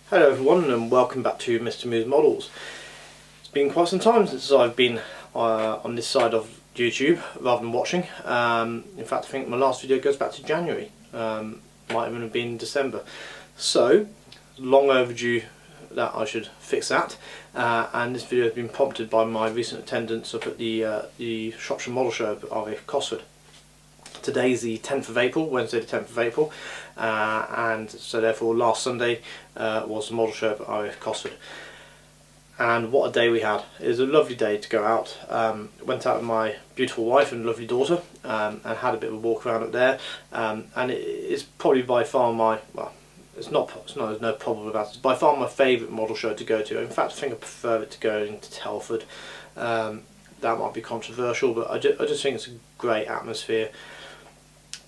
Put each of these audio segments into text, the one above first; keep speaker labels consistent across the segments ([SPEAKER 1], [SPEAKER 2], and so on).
[SPEAKER 1] Hello everyone and welcome back to Mr. Moose Models. It's been quite some time since I've been on this side of YouTube rather than watching. In fact, I think my last video goes back to January, might even have been December. So, long overdue that I should fix that, and this video has been prompted by my recent attendance up at the Shropshire Model Show at RAF Cosford. Today's the 10th of April, Wednesday the 10th of April, and so therefore last Sunday was the model show at RAF Cosford. And what a day we had. It was a lovely day to go out. Went out with my beautiful wife and lovely daughter and had a bit of a walk around up there, and it's probably by far my, well, there's no problem about it, it's by far my favourite model show to go to. In fact, I think I prefer it to going to Telford. That might be controversial, but I just think it's a great atmosphere.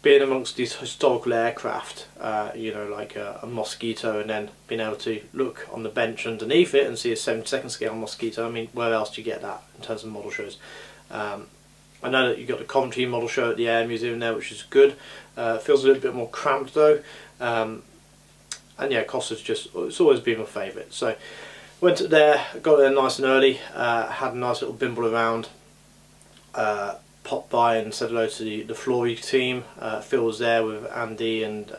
[SPEAKER 1] Being amongst these historical aircraft, you know, like a Mosquito, and then being able to look on the bench underneath it and see a 72nd scale Mosquito. I mean, where else do you get that in terms of model shows? I know that you've got the Coventry model show at the Air Museum there, which is good. Feels a little bit more cramped though. And yeah, Cosford's it's always been my favourite. So went up there, got there nice and early, had a nice little bimble around. Popped by and said hello to the Flory team. Phil was there with Andy and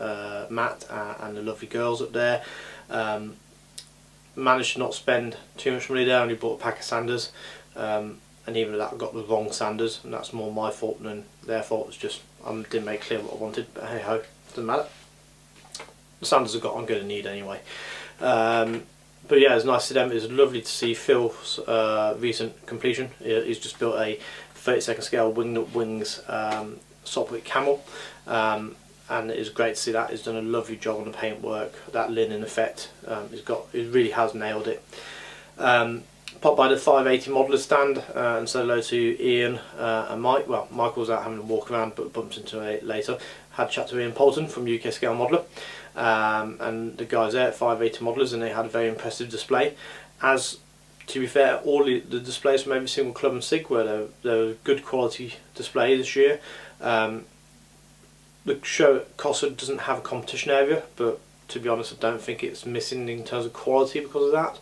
[SPEAKER 1] Matt and the lovely girls up there. Managed to not spend too much money there, only bought a pack of sanders, and even that I got the wrong sanders, and that's more my fault than their fault. It's just I didn't make clear what I wanted, but hey ho, doesn't matter. The sanders I've got I'm going to need anyway. But yeah, it was nice to them. It was lovely to see Phil's recent completion. He's just built a 32nd scale wing-nut wings Sopwith Camel, and it was great to see that. He's done a lovely job on the paintwork. That linen effect, it really has nailed it. Popped by the 580 modeller stand and said hello to Ian and Mike. Well, Michael was out having a walk around, but bumped into it later. Had a chat to Ian Poulton from UKscalemodeller, and the guys there at 580 Modelers, and they had a very impressive display. As to be fair, all the displays from every single club and SIG were they're good quality display this year. The show at Cosford doesn't have a competition area, but to be honest I don't think it's missing in terms of quality because of that.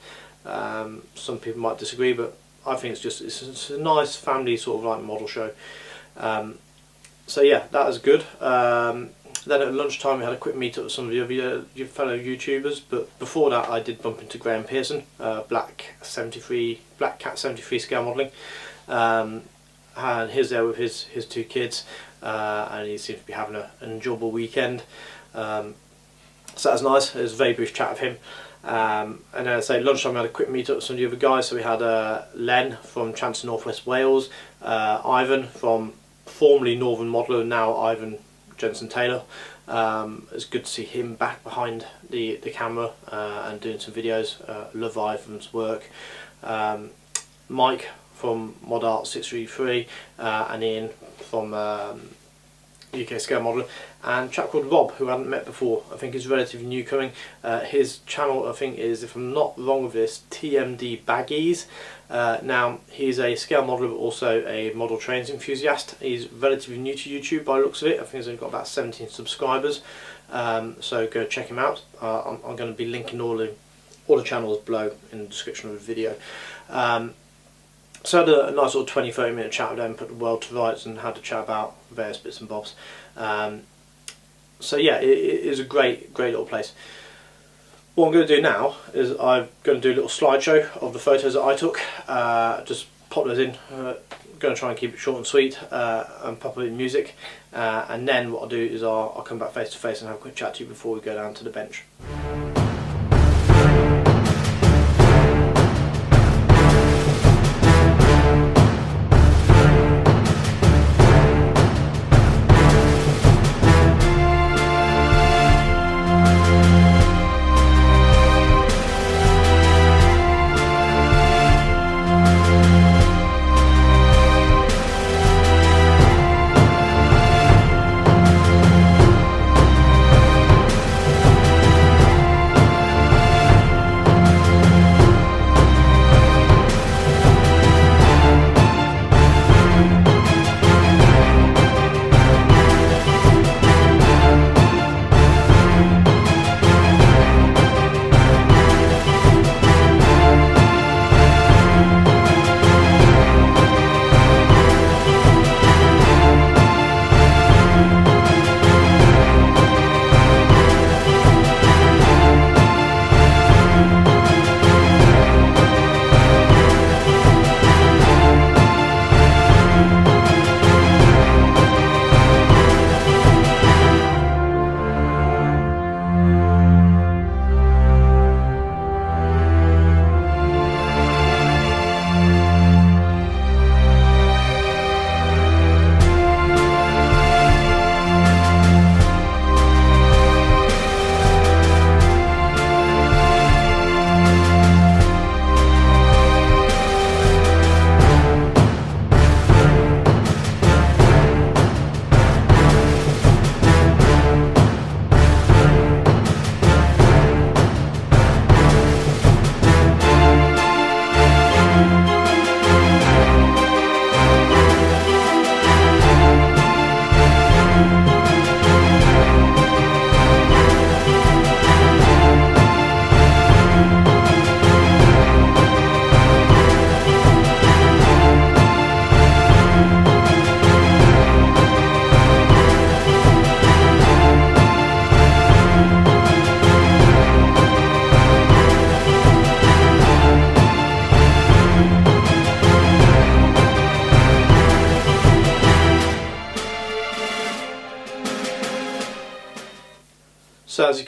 [SPEAKER 1] Some people might disagree, but I think it's a nice family sort of like model show. So yeah, that was good. Then at lunchtime we had a quick meet up with some of your fellow YouTubers, but before that I did bump into Graham Pearson, Black Cat 73 scale modelling, and he's there with his two kids, and he seems to be having an enjoyable weekend. So that was nice. It was a very brief chat with him. And then I say lunchtime we had a quick meet up with some of the other guys. So we had Len from ChancerNW Wales, Ivan from formerly Northern Modeller, now Ivan Jensen Taylor. It's good to see him back behind the camera and doing some videos. Love Ivan's work. Mike from Mod Art 633 and Ian from UKscalemodeller, and a chap called Rob, who I hadn't met before. I think he's relatively new coming. His channel, I think, is, if I'm not wrong with this, TMD Baggies. Now, he's a scale modeller but also a model trains enthusiast. He's relatively new to YouTube by the looks of it. I think he's only got about 17 subscribers. So go check him out. I'm going to be linking all the channels below in the description of the video. So I had a nice little 20-30 minute chat with them, put the world to rights and had a chat about various bits and bobs. So yeah, it is a great little place. What I'm going to do now is I'm going to do a little slideshow of the photos that I took. Just pop those in. Going to try and keep it short and sweet and pop it in music. And then what I'll do is I'll come back face to face and have a quick chat to you before we go down to the bench.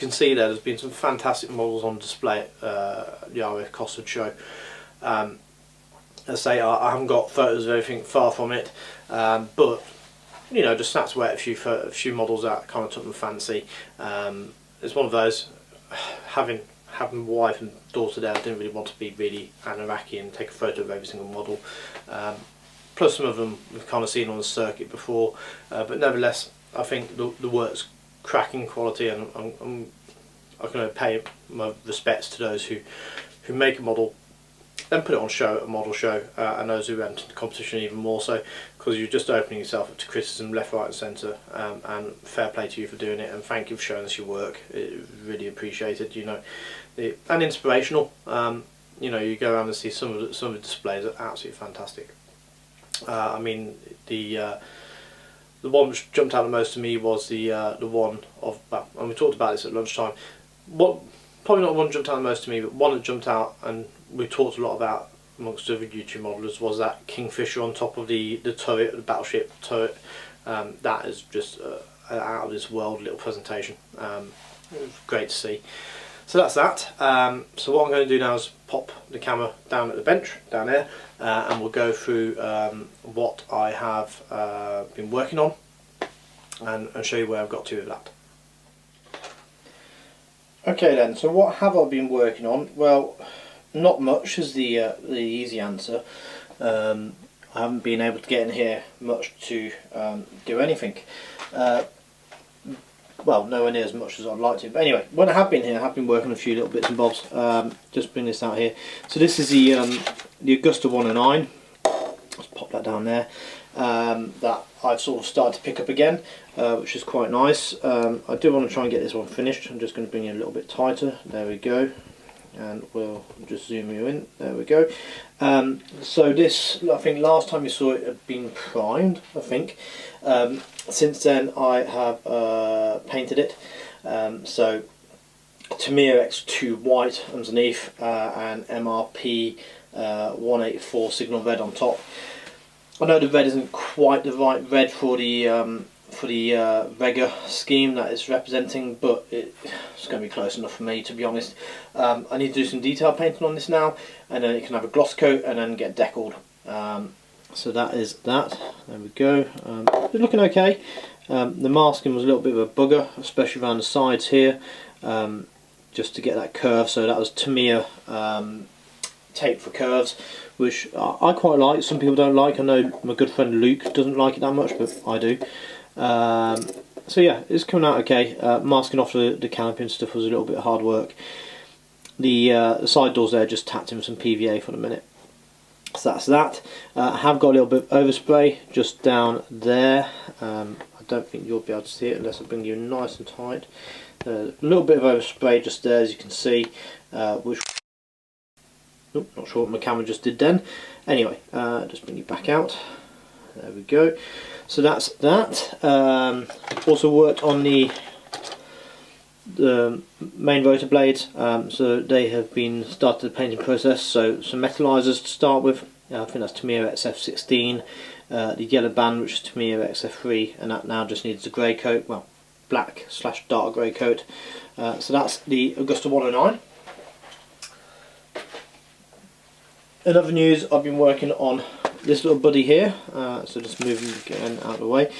[SPEAKER 1] can see there's been some fantastic models on display at the RAF Cosford show. As I say, I haven't got photos of everything, far from it, but you know, just snapped away at a few models that kind of took my fancy. It's one of those, having wife and daughter there, I didn't really want to be really Iraqi and take a photo of every single model. Plus some of them we've kind of seen on the circuit before, but nevertheless I think the work's cracking quality, and I'm going to pay my respects to those who make a model, then put it on show at a model show, and those who enter the competition even more so, because you're just opening yourself up to criticism left, right and centre, and fair play to you for doing it, and thank you for showing us your work. It's really appreciated, you know, and inspirational. You know, you go around and see some of the displays are absolutely fantastic. I mean, the one which jumped out the most to me was the one of, well, and we talked about this at lunchtime. Probably not one jumped out the most to me, but one that jumped out and we talked a lot about amongst other YouTube modelers was that Kingfisher on top of the turret, the battleship turret. That is just an out of this world little presentation. It was great to see. So that's that. So what I'm going to do now is pop the camera down at the bench down there, and we'll go through what I have been working on, and show you where I've got to with that. Okay then, so what have I been working on? Well, not much is the easy answer. I haven't been able to get in here much to do anything. Well, nowhere near as much as I'd like to. But anyway, when I have been here, I have been working on a few little bits and bobs. Just bring this out here. So this is the Augusta 109. Let's pop that down there. That I've sort of started to pick up again, which is quite nice. I do want to try and get this one finished. I'm just going to bring it a little bit tighter. There we go. And we'll just zoom you in. There we go. So this, I think last time you saw it had been primed, I think. Since then I have painted it. So Tamiya X2 white underneath, and MRP 184 signal red on top. I know the red isn't quite the right red for the Vega scheme that it's representing, but it's going to be close enough for me, to be honest. I need to do some detail painting on this now, and then it can have a gloss coat and then get deckled. So that is that. There we go. It's looking okay. The masking was a little bit of a bugger, especially around the sides here, just to get that curve. So that was Tamiya tape for curves, which I quite like. Some people don't like. I know my good friend Luke doesn't like it that much, but I do. So yeah, it's coming out okay. Masking off the canopy and stuff was a little bit of hard work. The side doors there just tacked in with some PVA for the minute. So that's that. I have got a little bit of overspray just down there. I don't think you'll be able to see it unless I bring you nice and tight. A little bit of overspray just there, as you can see, which, oh, not sure what my camera just did then. Anyway, just bring you back out. There we go. So that's that. Also worked on the main rotor blades, so they have been started the painting process. So some metallizers to start with. I think that's Tamiya XF16, the yellow band, which is Tamiya XF3, and that now just needs a grey coat, well, black / dark grey coat. So that's the Augusta 109. In other news, I've been working on this little buddy here, so just moving again out of the way.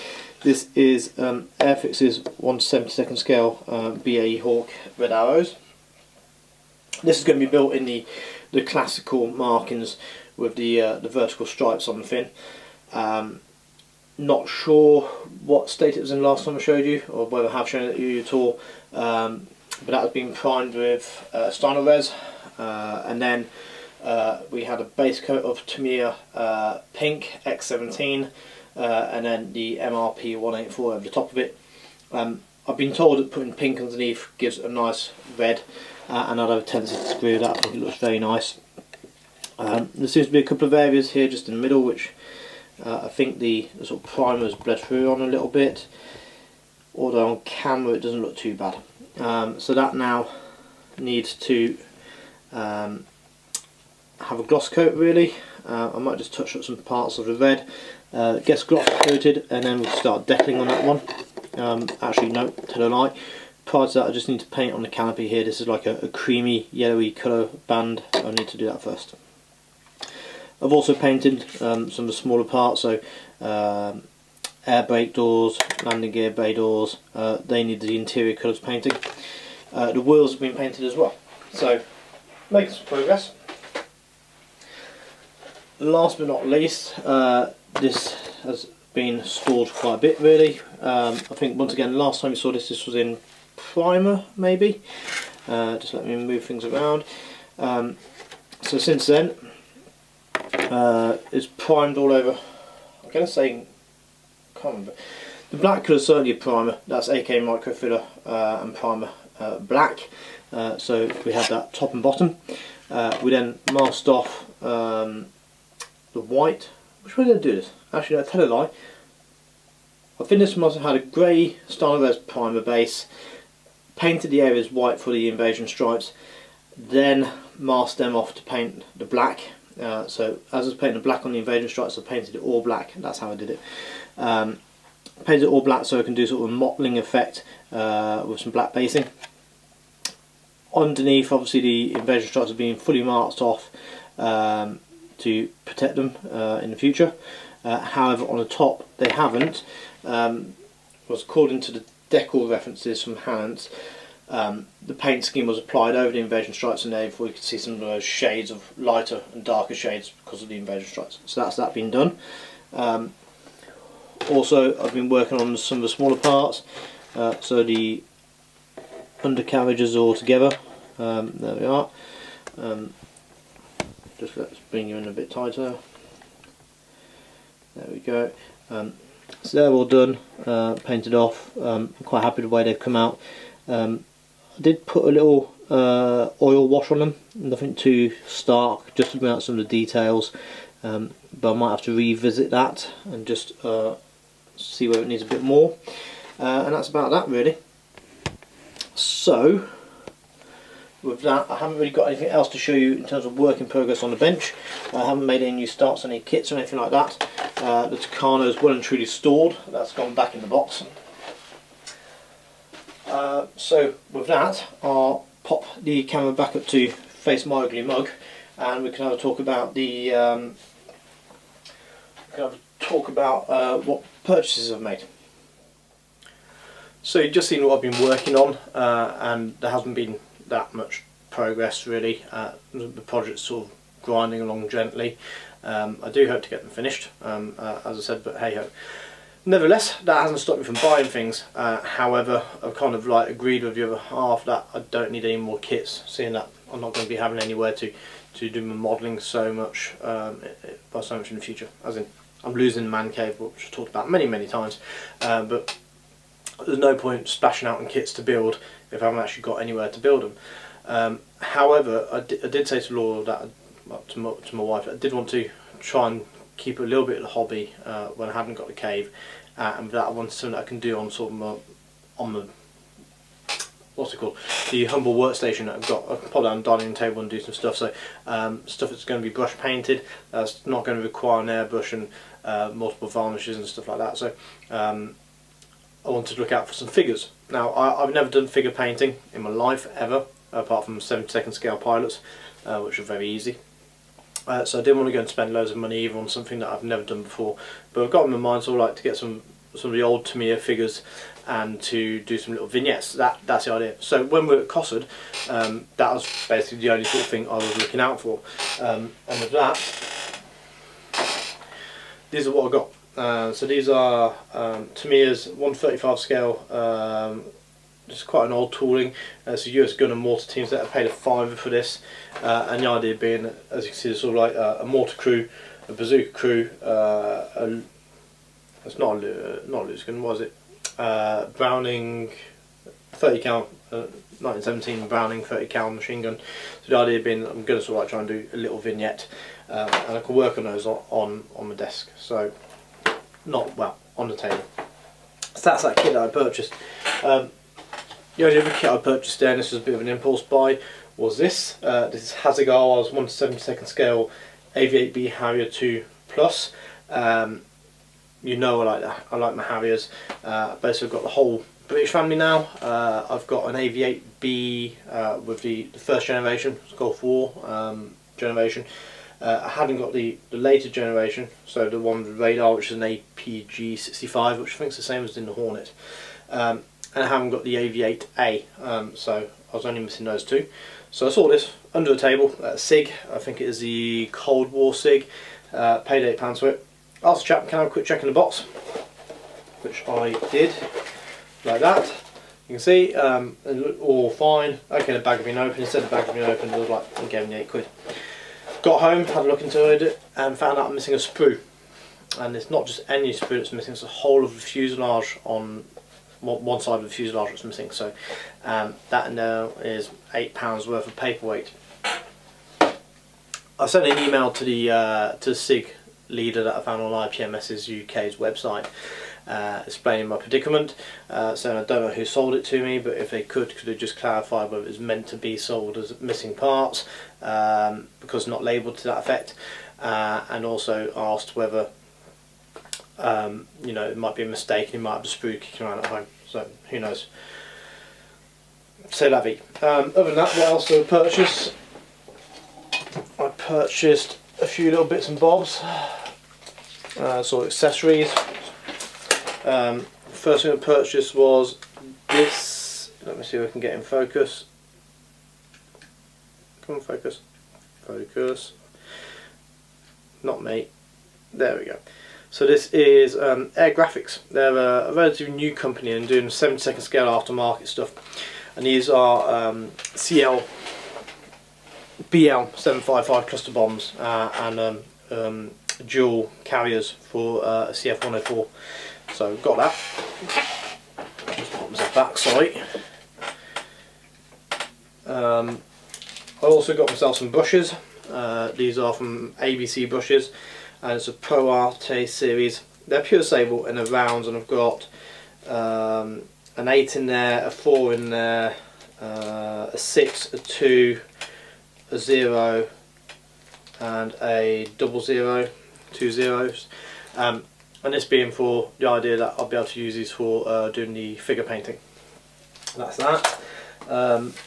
[SPEAKER 1] This is Airfix's 1/72nd scale BAE Hawk red arrows. This is going to be built in the classical markings with the vertical stripes on the fin. Not sure what state it was in last time I showed you, or whether I have shown it to you at all, but that has been primed with Steiner Res, and then we had a base coat of Tamiya pink X17, and then the MRP 184 over the top of it. I've been told that putting pink underneath gives a nice red, and I'd have a tendency to agree with that. I think it looks very nice. There seems to be a couple of areas here just in the middle which I think the sort of primer has bled through on a little bit, although on camera it doesn't look too bad. So that now needs to have a gloss coat really. I might just touch up some parts of the red, gets gloss coated, and then we'll start deckling on that one. Actually no, tell a lie, prior to that, I just need to paint on the canopy here. This is like a creamy yellowy colour band. I need to do that first. I've also painted some of the smaller parts, so air brake doors, landing gear bay doors, they need the interior colours painting. The wheels have been painted as well, so making some progress. Last but not least, this has been stored quite a bit really. I think once again last time you saw this was in primer maybe. Just let me move things around. So since then it's primed all over. I'm going to say, can't remember. The black colour is certainly a primer, that's AK microfiller and primer black. So we have that top and bottom. We then masked off the white. Which way did I do this? Actually, I tell a lie. I think this must have had a grey Stylo primer base, painted the areas white for the invasion stripes, then masked them off to paint the black. So as I was painting the black on the invasion stripes, I painted it all black. That's how I did it. Painted it all black so I can do sort of a mottling effect with some black basing. Underneath, obviously, the invasion stripes are being fully marked off to protect them in the future. However, on the top they haven't. Was according to the decor references from Hans, the paint scheme was applied over the invasion stripes, and therefore you could see some of those shades of lighter and darker shades because of the invasion stripes. So that's that been done. Also, I've been working on some of the smaller parts. So the undercarriages are all together. There we are. Just let's bring you in a bit tighter. There we go. So they're all done, painted off. I'm quite happy with the way they've come out. I did put a little oil wash on them, nothing too stark, just to bring out some of the details. But I might have to revisit that and just see where it needs a bit more. And that's about that really. So with that, I haven't really got anything else to show you in terms of work in progress on the bench. I haven't made any new starts on any kits or anything like that. The Tucano is well and truly stored. That's gone back in the box. So with that, I'll pop the camera back up to face my ugly mug, and we can have a talk about the what purchases I've made. So you've just seen what I've been working on, and there hasn't been that much progress really. The project's sort of grinding along gently. I do hope to get them finished, as I said, but hey ho. Nevertheless, that hasn't stopped me from buying things. However, I've kind of like agreed with the other half that I don't need any more kits, seeing that I'm not going to be having anywhere to do my modelling so much by so much in the future. As in, I'm losing the man cave, which I've talked about many times. But there's no point splashing out on kits to build if I haven't actually got anywhere to build them. However, I did say to Laura that, to my wife, I did want to try and keep a little bit of the hobby when I haven't got the cave, and that I wanted something that I can do on sort of on the what's it called, the humble workstation that I've got. I can pop down the dining table and do some stuff. So stuff that's going to be brush painted, that's not going to require an airbrush and multiple varnishes and stuff like that. So I wanted to look out for some figures. Now I've never done figure painting in my life ever, apart from 70-second scale pilots, which are very easy. So I didn't want to go and spend loads of money either on something that I've never done before. But I've got in my mind sort of like to get some of the old Tamiya figures and to do some little vignettes. That's the idea. So when we were at Cossard, that was basically the only sort of thing I was looking out for. And with that, these are what I got. So these are Tamiya's 1/35 scale. It's quite an old tooling. It's a US gun and mortar teams that have paid a $5 for this, and the idea being, as you can see, it's sort of like a mortar crew, a bazooka crew, it's not a loose gun, was it? Browning 30 cal, 1917 Browning 30 cal machine gun. So the idea being, I'm going to sort of like try and do a little vignette, and I can work on those on my desk. So on the table. So that's that kit that I purchased. The only other kit I purchased there, and this was a bit of an impulse buy, was this. This is Hasegawa's 1/72 scale AV8B Harrier 2 Plus. You know I like that. I like my Harriers. Basically I've got the whole British family now. I've got an AV8B with the first generation, it's Gulf War generation. I haven't got the later generation, so the one with the radar, which is an APG65, which I think is the same as in the Hornet. And I haven't got the AV8A, so I was only missing those two. So I saw this under the table at a SIG. I think it is the Cold War SIG. Paid £8 for it. Asked the chap, can I have a quick check in the box? Which I did, like that. You can see it looked all fine. Okay, the bag had been opened. Instead of the bag had been opened, it was like, I gave me £8. Got home, had a look into it, and found out I'm missing a sprue. And it's not just any sprue that's missing, it's the whole of the fuselage on one side of the fuselage that's missing. So that now is £8 worth of paperweight. I sent an email to the SIG leader that I found on IPMS's UK's website, explaining my predicament, saying I don't know who sold it to me, but if they could they just clarify whether it was meant to be sold as missing parts, because not labelled to that effect, and also asked whether you know, it might be a mistake, he might have the sprue kicking around at home, so who knows. C'est la vie. Other than that, what else did I purchase? I purchased a few little bits and bobs, sort of accessories. First thing I purchased was this. Let me see if I can get in focus. Come on, focus. Focus. Not me. There we go. So this is Air Graphics. They're a relatively new company and doing 70-second scale aftermarket stuff. And these are CL BL755 cluster bombs and dual carriers for CF104. So got that. Just pop myself back, sorry. I also got myself some brushes. These are from ABC Brushes, and it's a Pro Arte series. They're pure sable and they're rounds, and I've got an 8 in there, a 4 in there, a 6, a 2, a 0, and a 00, 2 zeros. And this being for the idea that I'll be able to use these for doing the figure painting. That's that.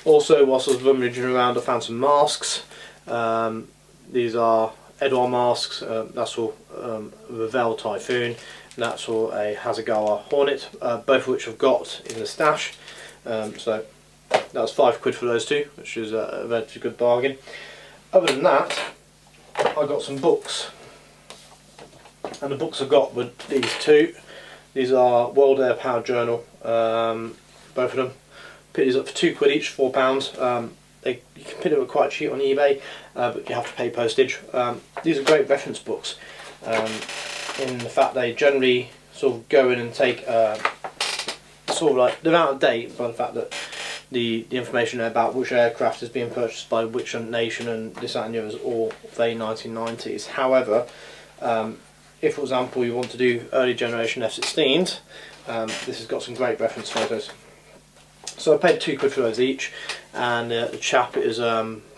[SPEAKER 1] Also, whilst I was rummaging around, I found some masks. These are Edouard masks. That's for Revell Typhoon, and that's for a Hasegawa Hornet, both of which I've got in the stash. So that was £5 for those two, which is a relatively good bargain. Other than that, I got some books. And the books I got were these two. These are World Air Power Journal, both of them. Picked these up for £2 each, £4. You can pick them up quite cheap on eBay, but you have to pay postage. These are great reference books, in the fact they generally sort of go in and take sort of like, they're out of date by the fact that the information about which aircraft is being purchased by which nation and this, that and the other is all very 1990s. However, if for example you want to do early generation F-16s, this has got some great reference photos. So I paid £2 for those each, and the chap is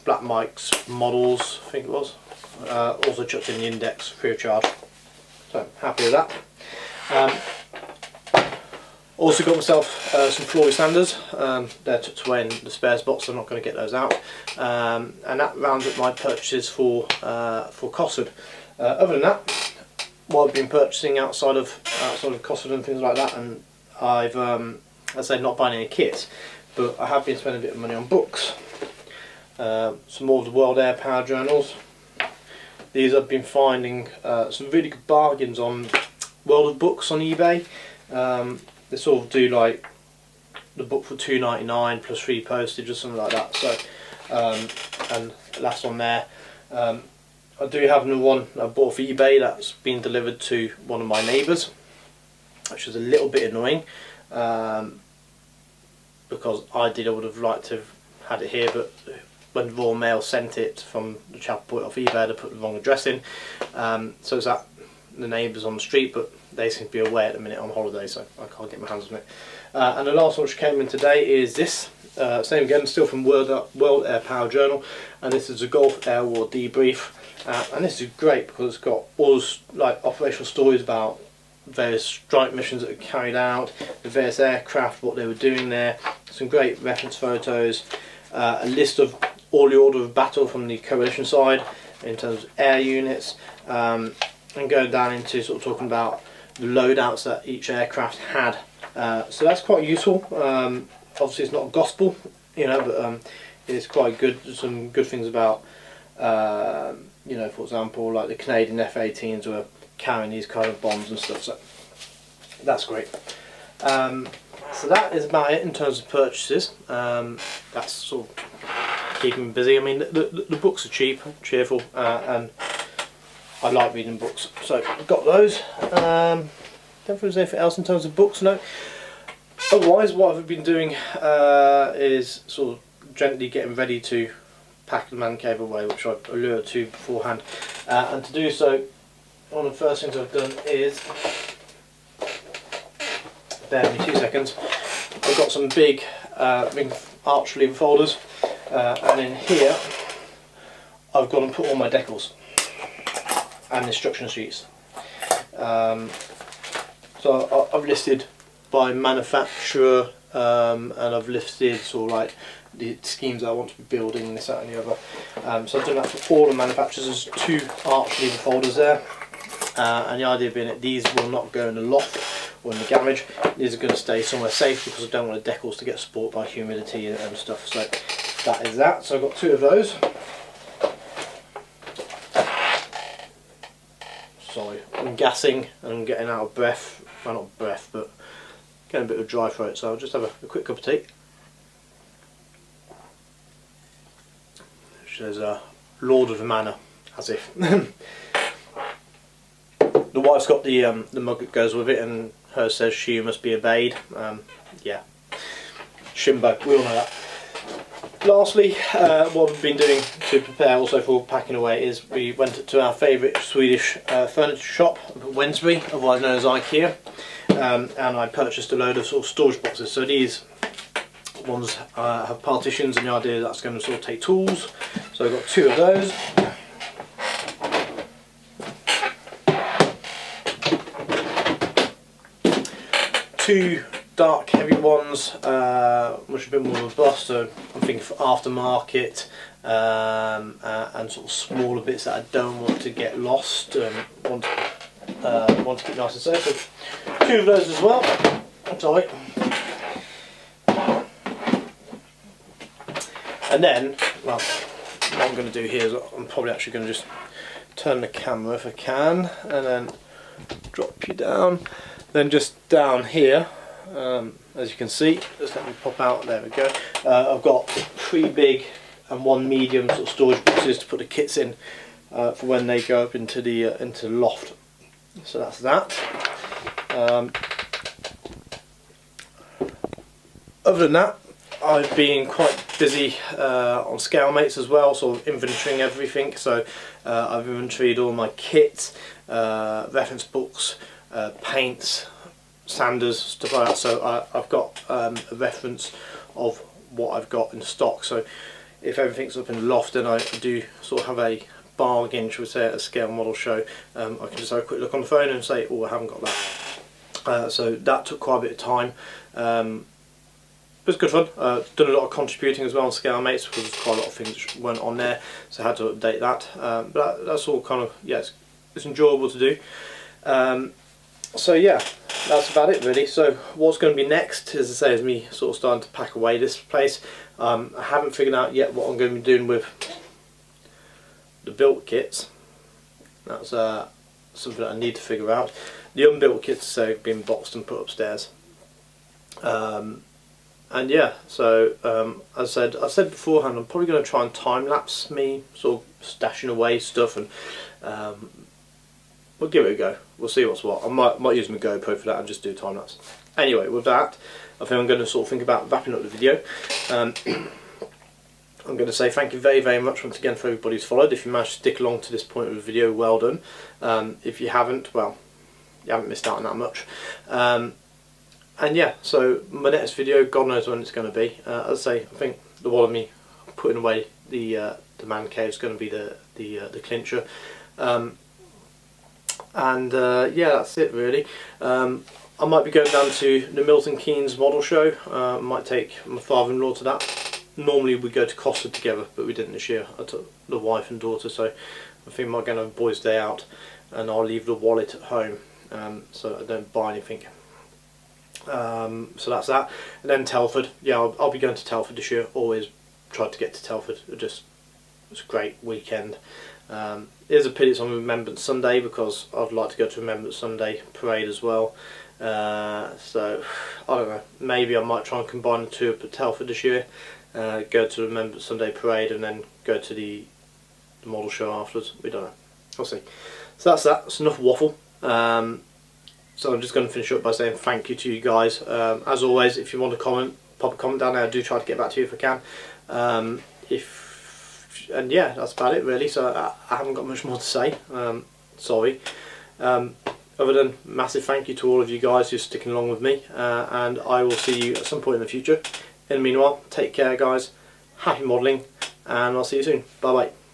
[SPEAKER 1] Black Mike's Models, I think it was. Also chucked in the index free of charge. So happy with that. Also got myself some flory sanders. They're tucked away in the spares box, so I'm not going to get those out. And that rounds up my purchases for COSUD. Other than that, what I've been purchasing outside of COSUD and things like that, and I've I say not buying any kits, but I have been spending a bit of money on books. Some more of the World Air Power journals. These I've been finding some really good bargains on World of Books on eBay. They sort of do like the book for £2.99 plus free postage or something like that. So and last on there. I do have another one I bought for eBay that's been delivered to one of my neighbours, which is a little bit annoying, because I would have liked to have had it here, but when the Royal Mail sent it from the chap who bought it off eBay, they put the wrong address in. So it's at the neighbours on the street, but they seem to be away at the minute on holiday, so I can't get my hands on it. And the last one which came in today is this. Same again, still from World Air Power Journal, and this is a Gulf Air War debrief. And this is great because it's got all those, like, operational stories about various strike missions that were carried out, the various aircraft, what they were doing there, some great reference photos, a list of all the order of battle from the coalition side in terms of air units, and going down into sort of talking about the loadouts that each aircraft had. So that's quite useful. Obviously it's not gospel, you know, but it's quite good. There's some good things about, you know, for example, like the Canadian F-18s were carrying these kind of bombs and stuff, so that's great. So that is about it in terms of purchases. That's sort of keeping me busy. I mean, the books are cheap, cheerful, and I like reading books, so I've got those. Don't think there's anything else in terms of books, no. Otherwise, what I've been doing is sort of gently getting ready to pack the man cave away, which I alluded to beforehand. And to do so, one of the first things I've done is, bear with me 2 seconds, I've got some big arch lever folders, and in here I've gone and put all my decals and instruction sheets. So I've listed by manufacturer, and I've listed sort of like the schemes I want to be building, this, that and the other. So I've done that for all the manufacturers. There's 2 arch lever folders there, and the idea being that these will not go in the loft or in the garage. These are going to stay somewhere safe because I don't want the decals to get spoilt by humidity and stuff. So that is that. So I've got 2 of those. Sorry, I'm gassing and I'm getting out of breath. Well, not breath, but getting a bit of dry throat. So I'll just have a quick cup of tea. There's a Lord of the Manor, as if. The wife's got the mug that goes with it, and hers says she must be obeyed. Yeah, Shimbo, we all know that. Lastly, what we've been doing to prepare also for packing away is we went to our favourite Swedish furniture shop, Wednesbury, otherwise known as IKEA, and I purchased a load of sort of storage boxes. So these ones have partitions, and the idea that's going to sort of take tools. So I've got 2 of those. Two dark heavy ones, which are a bit more robust, so I'm thinking for aftermarket, and sort of smaller bits that I don't want to get lost and want to keep nice and safe. So 2 of those as well. Sorry. And then, well, what I'm going to do here is I'm probably actually going to just turn the camera if I can, and then drop you down. Then just down here, as you can see, just let me pop out, there we go. I've got 3 big and 1 medium sort of storage boxes to put the kits in for when they go up into the loft. So that's that. Other than that, I've been quite busy on ScaleMates as well, sort of inventorying everything. So I've inventoried all my kits, reference books, paints, sanders, stuff like that. So I've got a reference of what I've got in stock. So if everything's up in the loft, then I do sort of have a bargain, should we say, at a scale model show. I can just have a quick look on the phone and say, oh, I haven't got that. So that took quite a bit of time. It was good fun. Done a lot of contributing as well on ScaleMates because there's quite a lot of things that weren't on there, so I had to update that. But that's all kind of, yeah, it's enjoyable to do. So yeah, that's about it really. So what's going to be next, as I say, is me sort of starting to pack away this place. I haven't figured out yet what I'm going to be doing with the built kits. That's something that I need to figure out. The unbuilt kits are being boxed and put upstairs. And yeah, so as I said beforehand, I'm probably going to try and time lapse me sort of stashing away stuff, and we'll give it a go. We'll see what's what. I might use my GoPro for that and just do a time lapse. Anyway, with that, I think I'm going to sort of think about wrapping up the video. I'm going to say thank you very, very much once again for everybody who's followed. If you managed to stick along to this point of the video, well done. If you haven't, well, you haven't missed out on that much. And yeah, so my next video, God knows when it's going to be. As I say, I think the one of me putting away the man cave is going to be the clincher. And yeah, that's it really. I might be going down to the Milton Keynes model show. I might take my father-in-law to that. Normally we go to Costa together, but we didn't this year. I took the wife and daughter, so I think I'm going to have a boys' day out, and I'll leave the wallet at home, so I don't buy anything. So that's that. And then Telford. Yeah, I'll be going to Telford this year. Always tried to get to Telford. It's a great weekend. It is a pity it's on Remembrance Sunday, because I'd like to go to Remembrance Sunday parade as well. So I don't know, maybe I might try and combine the two up at Telford this year, go to the Remembrance Sunday parade and then go to the model show afterwards. We don't know, we'll see. So that's that. That's enough waffle. So I'm just going to finish up by saying thank you to you guys. As always, if you want to comment, pop a comment down there. I do try to get back to you if I can. And yeah, that's about it really. So I haven't got much more to say. Sorry. Other than massive thank you to all of you guys who's sticking along with me, and I will see you at some point in the future. In the meanwhile, take care guys, happy modelling, and I'll see you soon. Bye bye.